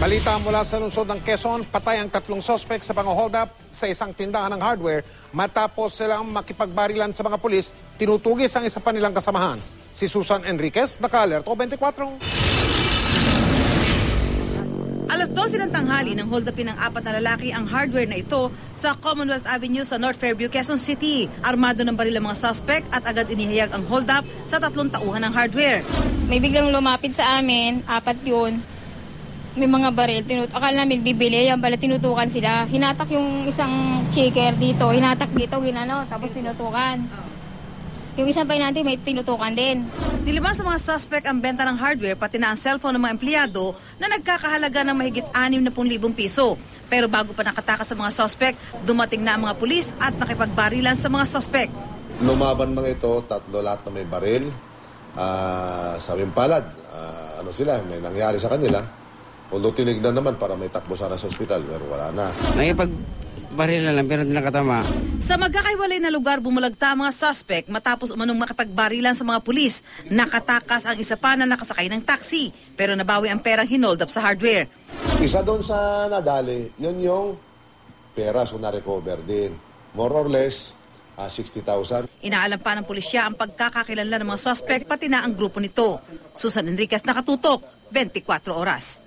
Balita mula sa lungsod ng Quezon, patay ang 3 suspect sa pang-hold up sa isang tindahan ng hardware. Matapos silang makipagbarilan sa mga pulis, tinutugis ang isa pa nilang kasamahan. Si Susan Enriquez, naka-alerto 24. Alas 12 ng tanghali nang hold upin ng 4 na lalaki ang hardware na ito sa Commonwealth Avenue sa North Fairview, Quezon City. Armado ng baril ang mga suspect at agad inihayag ang hold up sa 3 tauhan ng hardware. May biglang lumapit sa amin, 4 yun. May mga baril, akala namin bibili, yan pala tinutukan sila. Hinatak yung isang checker dito, hinatak dito, tapos tinutukan. Yung isang painante may tinutukan din. Nilabas sa mga suspect ang benta ng hardware pati na ang cellphone ng mga empleyado na nagkakahalaga ng mahigit 60,000 piso. Pero bago pa nakatakas sa mga suspect, dumating na ang mga pulis at nakipagbarilan sa mga suspect. Lumaban mga ito, 3 lahat na may baril. Sabing palad, may nangyari sa kanila. Although tinignan naman para may takbo sana sa ospital, pero wala na. Nakipagbaril na lang pero hindi nakatama. Sa magkakaiwalay na lugar, bumulagta ang mga suspect matapos umanong makipagbarilan sa mga pulis. Nakatakas ang isa pa na nakasakay ng taxi, pero nabawi ang perang hinold up sa hardware. Isa doon sa nadali, yun yung pera, so na-recover din. More or less, 60,000. Inaalam pa ng pulisya ang pagkakakilanlan ng mga suspect pati na ang grupo nito. Susan Enriquez, nakatutok, 24 oras.